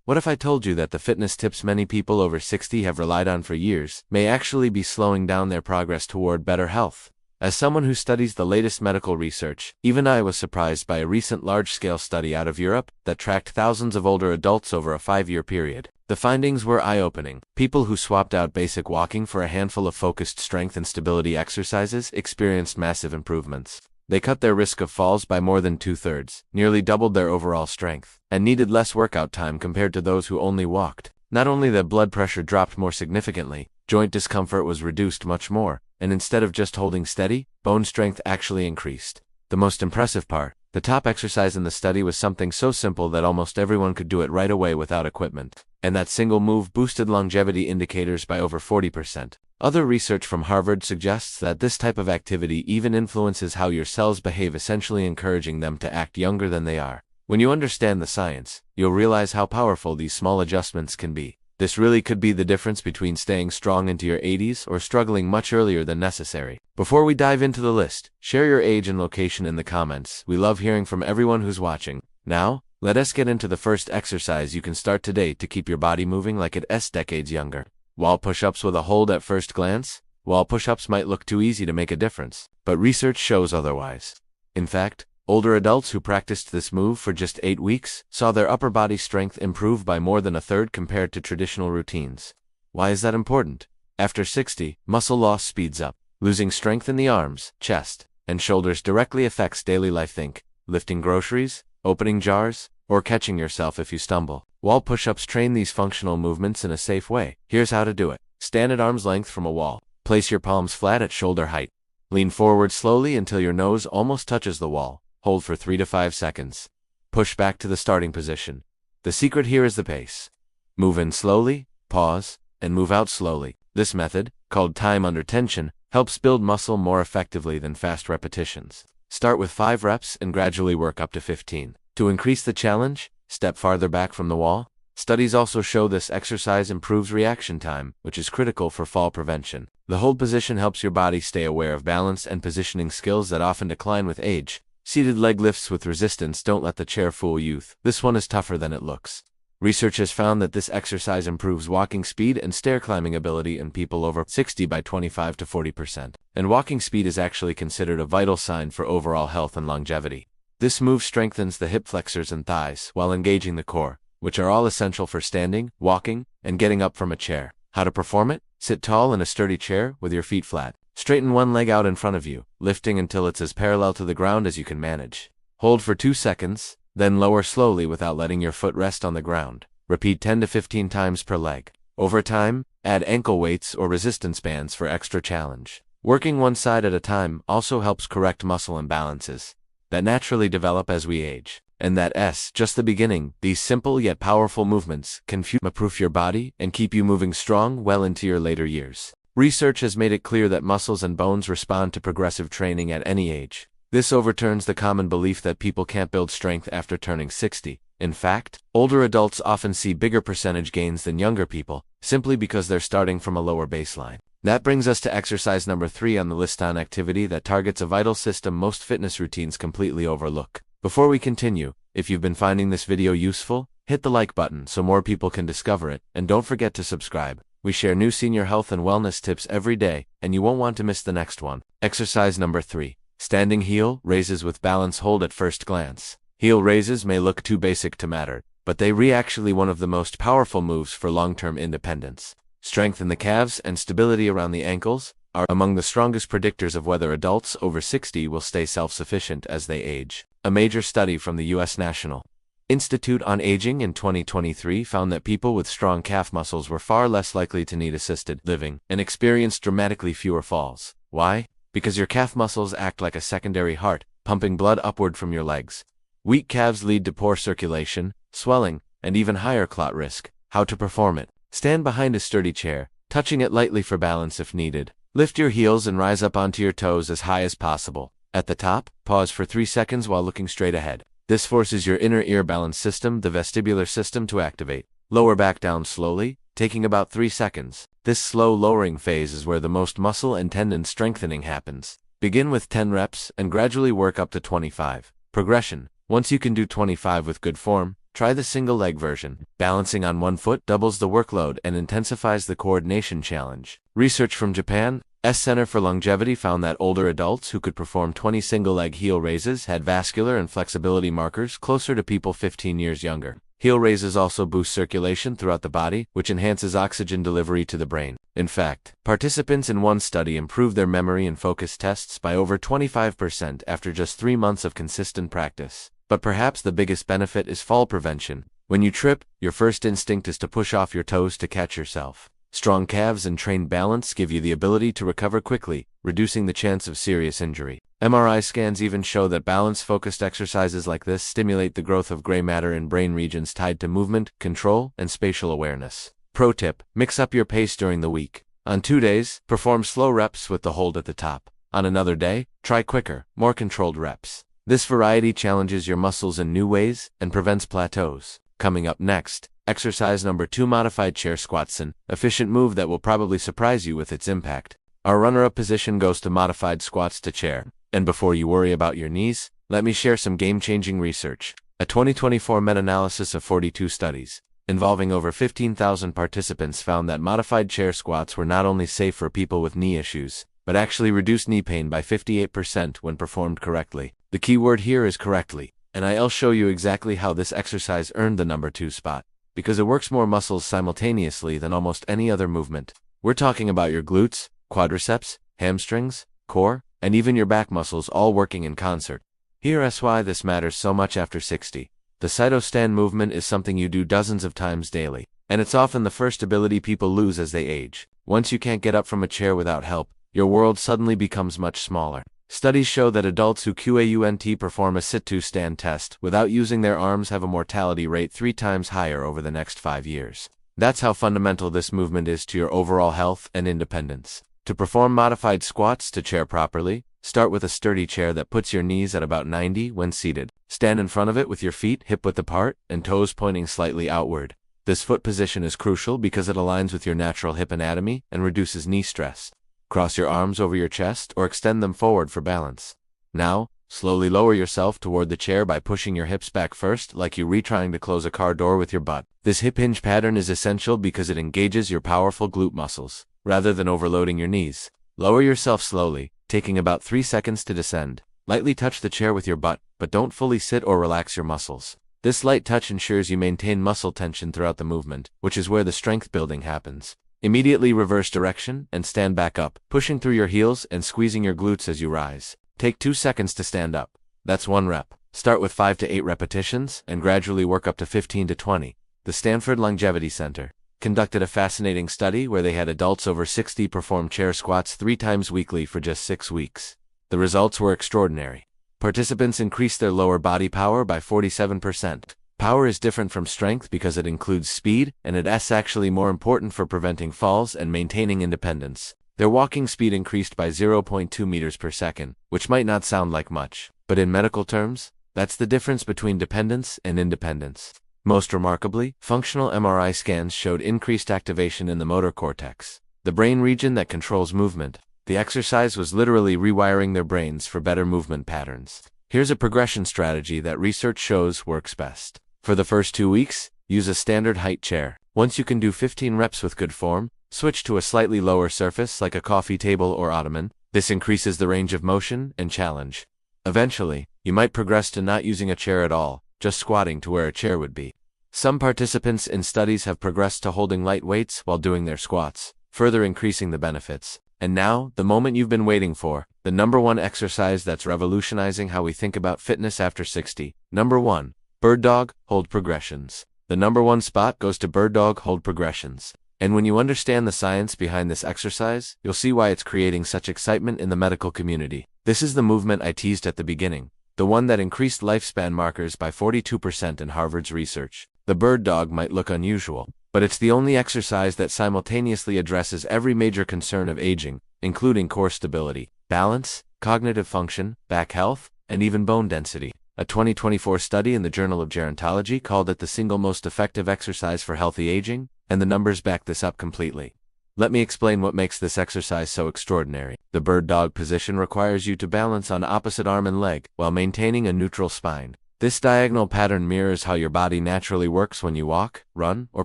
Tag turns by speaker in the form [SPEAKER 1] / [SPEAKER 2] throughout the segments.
[SPEAKER 1] What if I told you that the fitness tips many people over 60 have relied on for years may actually be slowing down their progress toward better health? As someone who studies the latest medical research, even I was surprised by a recent large-scale study out of Europe that tracked thousands of older adults over a 5-year period. The findings were eye-opening. People who swapped out basic walking for a handful of focused strength and stability exercises experienced massive improvements. They cut their risk of falls by more than 2/3, nearly doubled their overall strength, and needed less workout time compared to those who only walked. Not only that blood pressure dropped more significantly, joint discomfort was reduced much more, and instead of just holding steady, bone strength actually increased. The most impressive part, the top exercise in the study was something so simple that almost everyone could do it right away without equipment, and that single move boosted longevity indicators by over 40%. Other research from Harvard suggests that this type of activity even influences how your cells behave, essentially encouraging them to act younger than they are. When you understand the science, you'll realize how powerful these small adjustments can be. This really could be the difference between staying strong into your 80s or struggling much earlier than necessary. Before we dive into the list, share your age and location in the comments. We love hearing from everyone who's watching. Now, let us get into the first exercise you can start today to keep your body moving like it's decades younger. Wall push-ups with a hold. At first glance, wall push-ups might look too easy to make a difference, but research shows otherwise. In fact, older adults who practiced this move for just 8 weeks saw their upper body strength improve by more than 1/3 compared to traditional routines. Why is that important? After 60, muscle loss speeds up. Losing strength in the arms, chest, and shoulders directly affects daily life. Think lifting groceries, opening jars, or catching yourself if you stumble. Wall push-ups train these functional movements in a safe way. Here's how to do it. Stand at arm's length from a wall. Place your palms flat at shoulder height. Lean forward slowly until your nose almost touches the wall. Hold for 3 to 5 seconds. Push back to the starting position. The secret here is the pace. Move in slowly, pause, and move out slowly. This method, called time under tension, helps build muscle more effectively than fast repetitions. Start with 5 reps and gradually work up to 15. To increase the challenge, step farther back from the wall. Studies also show this exercise improves reaction time, which is critical for fall prevention. The hold position helps your body stay aware of balance and positioning skills that often decline with age. Seated leg lifts with resistance. Don't let the chair fool you. This one is tougher than it looks. Research has found that this exercise improves walking speed and stair climbing ability in people over 60 by 25 to 40%. And walking speed is actually considered a vital sign for overall health and longevity. This move strengthens the hip flexors and thighs while engaging the core, which are all essential for standing, walking, and getting up from a chair. How to perform it? Sit tall in a sturdy chair with your feet flat. Straighten one leg out in front of you, lifting until it's as parallel to the ground as you can manage. Hold for 2 seconds, then lower slowly without letting your foot rest on the ground. Repeat 10 to 15 times per leg. Over time, add ankle weights or resistance bands for extra challenge. Working one side at a time also helps correct muscle imbalances that naturally develop as we age. And that's just the beginning. These simple yet powerful movements can future-proof your body and keep you moving strong well into your later years. Research has made it clear that muscles and bones respond to progressive training at any age. This overturns the common belief that people can't build strength after turning 60. In fact, older adults often see bigger percentage gains than younger people, simply because they're starting from a lower baseline. That brings us to exercise number 3 on the list, on activity that targets a vital system most fitness routines completely overlook. Before we continue, if you've been finding this video useful, hit the like button so more people can discover it, and don't forget to subscribe. We share new senior health and wellness tips every day, and you won't want to miss the next one. Exercise number 3. Standing heel raises with balance hold. At first glance, heel raises may look too basic to matter, but they are actually one of the most powerful moves for long-term independence. Strength in the calves and stability around the ankles are among the strongest predictors of whether adults over 60 will stay self-sufficient as they age. A major study from the U.S. National Institute on Aging in 2023 found that people with strong calf muscles were far less likely to need assisted living and experienced dramatically fewer falls. Why? Because your calf muscles act like a secondary heart, pumping blood upward from your legs. Weak calves lead to poor circulation, swelling, and even higher clot risk. How to perform it? Stand behind a sturdy chair, touching it lightly for balance if needed. Lift your heels and rise up onto your toes as high as possible. At the top, pause for 3 seconds while looking straight ahead. This forces your inner ear balance system, the vestibular system, to activate. Lower back down slowly, taking about 3 seconds. This slow lowering phase is where the most muscle and tendon strengthening happens. Begin with 10 reps and gradually work up to 25. Progression. Once you can do 25 with good form, Try the single leg version. Balancing on one foot doubles the workload and intensifies the coordination challenge. Research from Japan's Center for Longevity found that older adults who could perform 20 single leg heel raises had vascular and flexibility markers closer to people 15 years younger. Heel raises also boost circulation throughout the body, which enhances oxygen delivery to the brain. In fact, participants in one study improved their memory and focus tests by over 25% after just 3 months of consistent practice. But perhaps the biggest benefit is fall prevention. When you trip, your first instinct is to push off your toes to catch yourself. Strong calves and trained balance give you the ability to recover quickly, reducing the chance of serious injury. MRI scans even show that balance-focused exercises like this stimulate the growth of gray matter in brain regions tied to movement, control, and spatial awareness. Pro tip: mix up your pace during the week. On 2 days, perform slow reps with the hold at the top. On another day, try quicker, more controlled reps. This variety challenges your muscles in new ways and prevents plateaus. Coming up next, exercise number 2, modified chair squats, an efficient move that will probably surprise you with its impact. Our runner-up position goes to modified squats to chair. And before you worry about your knees, let me share some game-changing research. A 2024 meta-analysis of 42 studies, involving over 15,000 participants, found that modified chair squats were not only safe for people with knee issues, but actually reduced knee pain by 58% when performed correctly. The key word here is correctly, and I'll show you exactly how this exercise earned the number 2 spot, because it works more muscles simultaneously than almost any other movement. We're talking about your glutes, quadriceps, hamstrings, core, and even your back muscles all working in concert. Here's why this matters so much after 60. The cytostand movement is something you do dozens of times daily, and it's often the first ability people lose as they age. Once you can't get up from a chair without help, your world suddenly becomes much smaller. Studies show that adults who QAUNT perform a sit-to-stand test without using their arms have a mortality rate 3 times higher over the next 5 years. That's how fundamental this movement is to your overall health and independence. To perform modified squats to chair properly, start with a sturdy chair that puts your knees at about 90 when seated. Stand in front of it with your feet hip-width apart and toes pointing slightly outward. This foot position is crucial because it aligns with your natural hip anatomy and reduces knee stress. Cross your arms over your chest or extend them forward for balance. Now, slowly lower yourself toward the chair by pushing your hips back first, like you're trying to close a car door with your butt. This hip hinge pattern is essential because it engages your powerful glute muscles, rather than overloading your knees. Lower yourself slowly, taking about 3 seconds to descend. Lightly touch the chair with your butt, but don't fully sit or relax your muscles. This light touch ensures you maintain muscle tension throughout the movement, which is where the strength building happens. Immediately reverse direction and stand back up, pushing through your heels and squeezing your glutes as you rise. Take 2 seconds to stand up. That's 1 rep. Start with 5 to 8 repetitions and gradually work up to 15 to 20. The Stanford Longevity Center conducted a fascinating study where they had adults over 60 perform chair squats 3 times weekly for just 6 weeks. The results were extraordinary. Participants increased their lower body power by 47%. Power is different from strength because it includes speed, and it's actually more important for preventing falls and maintaining independence. Their walking speed increased by 0.2 meters per second, which might not sound like much, but in medical terms, that's the difference between dependence and independence. Most remarkably, functional MRI scans showed increased activation in the motor cortex, the brain region that controls movement. The exercise was literally rewiring their brains for better movement patterns. Here's a progression strategy that research shows works best. For the first 2 weeks, use a standard height chair. Once you can do 15 reps with good form, switch to a slightly lower surface like a coffee table or ottoman. This increases the range of motion and challenge. Eventually, you might progress to not using a chair at all, just squatting to where a chair would be. Some participants in studies have progressed to holding light weights while doing their squats, further increasing the benefits. And now, the moment you've been waiting for, the number 1 exercise that's revolutionizing how we think about fitness after 60. Number 1. Bird Dog Hold Progressions. The number 1 spot goes to Bird Dog Hold Progressions. And when you understand the science behind this exercise, you'll see why it's creating such excitement in the medical community. This is the movement I teased at the beginning, the one that increased lifespan markers by 42% in Harvard's research. The bird dog might look unusual, but it's the only exercise that simultaneously addresses every major concern of aging, including core stability, balance, cognitive function, back health, and even bone density. A 2024 study in the Journal of Gerontology called it the single most effective exercise for healthy aging, and the numbers back this up completely. Let me explain what makes this exercise so extraordinary. The bird dog position requires you to balance on opposite arm and leg while maintaining a neutral spine. This diagonal pattern mirrors how your body naturally works when you walk, run, or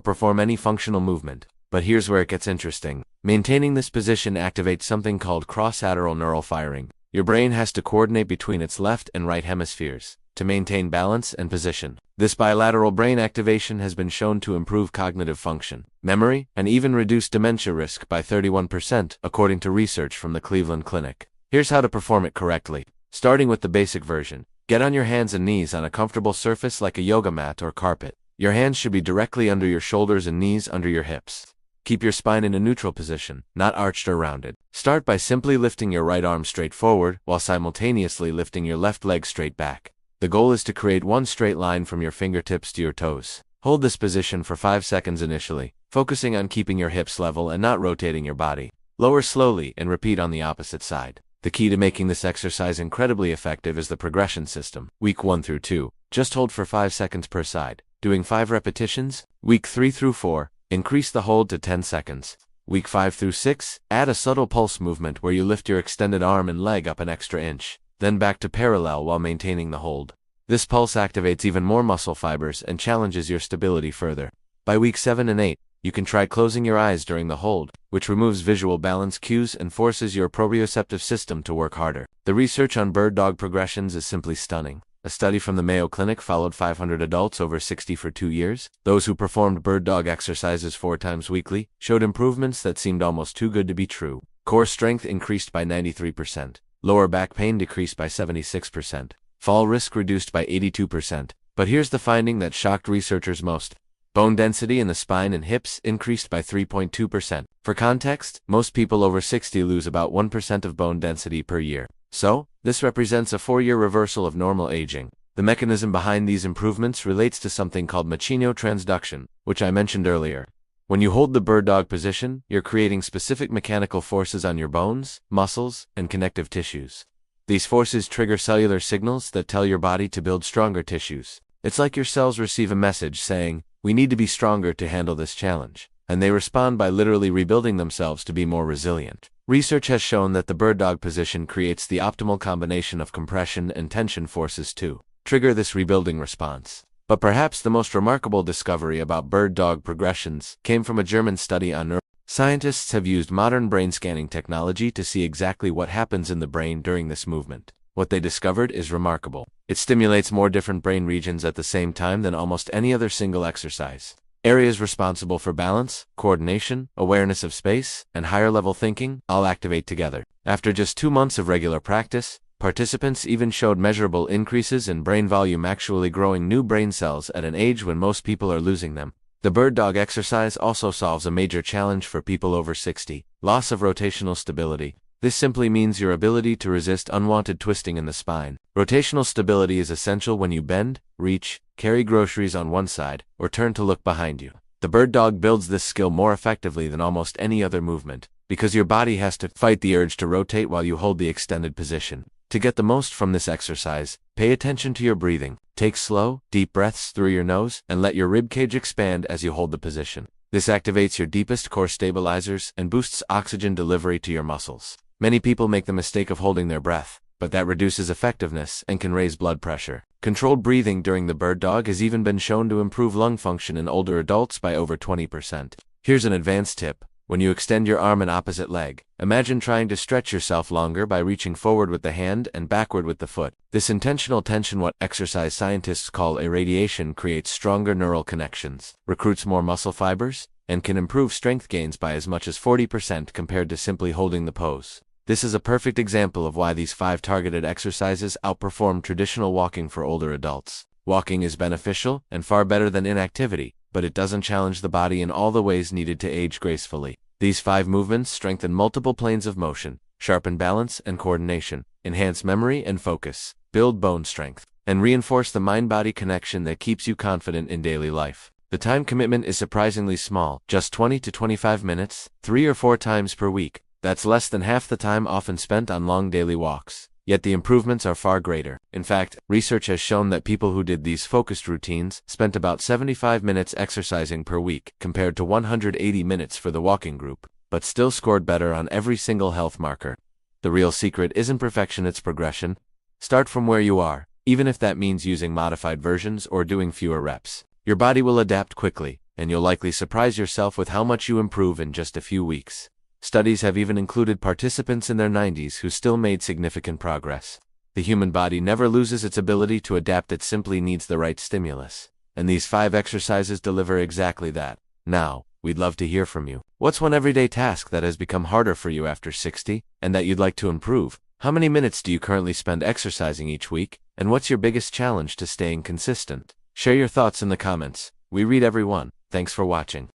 [SPEAKER 1] perform any functional movement. But here's where it gets interesting. Maintaining this position activates something called cross-lateral neural firing. Your brain has to coordinate between its left and right hemispheres to maintain balance and position. This bilateral brain activation has been shown to improve cognitive function, memory, and even reduce dementia risk by 31%, according to research from the Cleveland Clinic. Here's how to perform it correctly. Starting with the basic version. Get on your hands and knees on a comfortable surface like a yoga mat or carpet. Your hands should be directly under your shoulders and knees under your hips. Keep your spine in a neutral position, not arched or rounded. Start by simply lifting your right arm straight forward while simultaneously lifting your left leg straight back. The goal is to create one straight line from your fingertips to your toes. Hold this position for 5 seconds initially, focusing on keeping your hips level and not rotating your body. Lower slowly and repeat on the opposite side. The key to making this exercise incredibly effective is the progression system. Week 1 through 2, just hold for 5 seconds per side, doing 5 repetitions. Week 3 through 4, increase the hold to 10 seconds. Week 5 through 6, add a subtle pulse movement where you lift your extended arm and leg up an extra inch, then back to parallel while maintaining the hold. This pulse activates even more muscle fibers and challenges your stability further. By week 7 and 8, you can try closing your eyes during the hold, which removes visual balance cues and forces your proprioceptive system to work harder. The research on bird dog progressions is simply stunning. A study from the Mayo Clinic followed 500 adults over 60 for 2 years. Those who performed bird dog exercises 4 times weekly showed improvements that seemed almost too good to be true. Core strength increased by 93%. Lower back pain decreased by 76%. Fall risk reduced by 82%. But here's the finding that shocked researchers most. Bone density in the spine and hips increased by 3.2%. For context, most people over 60 lose about 1% of bone density per year. So, this represents a 4-year reversal of normal aging. The mechanism behind these improvements relates to something called Motivational transduction, which I mentioned earlier. When you hold the bird dog position, you're creating specific mechanical forces on your bones, muscles, and connective tissues. These forces trigger cellular signals that tell your body to build stronger tissues. It's like your cells receive a message saying, "We need to be stronger to handle this challenge," and they respond by literally rebuilding themselves to be more resilient. Research has shown that the bird dog position creates the optimal combination of compression and tension forces to trigger this rebuilding response. But perhaps the most remarkable discovery about bird dog progressions came from a German study on neuroscience. Scientists have used modern brain scanning technology to see exactly what happens in the brain during this movement. What they discovered is remarkable. It stimulates more different brain regions at the same time than almost any other single exercise. Areas responsible for balance, coordination, awareness of space, and higher-level thinking all activate together. After just 2 months of regular practice, participants even showed measurable increases in brain volume, actually growing new brain cells at an age when most people are losing them. The bird dog exercise also solves a major challenge for people over 60, loss of rotational stability. This simply means your ability to resist unwanted twisting in the spine. Rotational stability is essential when you bend, reach, carry groceries on one side, or turn to look behind you. The bird dog builds this skill more effectively than almost any other movement, because your body has to fight the urge to rotate while you hold the extended position. To get the most from this exercise, pay attention to your breathing. Take slow, deep breaths through your nose and let your ribcage expand as you hold the position. This activates your deepest core stabilizers and boosts oxygen delivery to your muscles. Many people make the mistake of holding their breath, but that reduces effectiveness and can raise blood pressure. Controlled breathing during the bird dog has even been shown to improve lung function in older adults by over 20%. Here's an advanced tip. When you extend your arm and opposite leg, imagine trying to stretch yourself longer by reaching forward with the hand and backward with the foot. This intentional tension, what exercise scientists call irradiation, creates stronger neural connections, recruits more muscle fibers, and can improve strength gains by as much as 40% compared to simply holding the pose. This is a perfect example of why these 5 targeted exercises outperform traditional walking for older adults. Walking is beneficial and far better than inactivity, but it doesn't challenge the body in all the ways needed to age gracefully. These 5 movements strengthen multiple planes of motion, sharpen balance and coordination, enhance memory and focus, build bone strength, and reinforce the mind-body connection that keeps you confident in daily life. The time commitment is surprisingly small, just 20 to 25 minutes, 3 or 4 times per week. That's less than half the time often spent on long daily walks. Yet the improvements are far greater. In fact, research has shown that people who did these focused routines spent about 75 minutes exercising per week, compared to 180 minutes for the walking group, but still scored better on every single health marker. The real secret isn't perfection, it's progression. Start from where you are. even if that means using modified versions or doing fewer reps. Your body will adapt quickly, and you'll likely surprise yourself with how much you improve in just a few weeks. Studies have even included participants in their 90s who still made significant progress. The human body never loses its ability to adapt, it simply needs the right stimulus. And these 5 exercises deliver exactly that. Now, we'd love to hear from you. What's one everyday task that has become harder for you after 60, and that you'd like to improve? How many minutes do you currently spend exercising each week, and what's your biggest challenge to staying consistent? Share your thoughts in the comments. We read every one. Thanks for watching.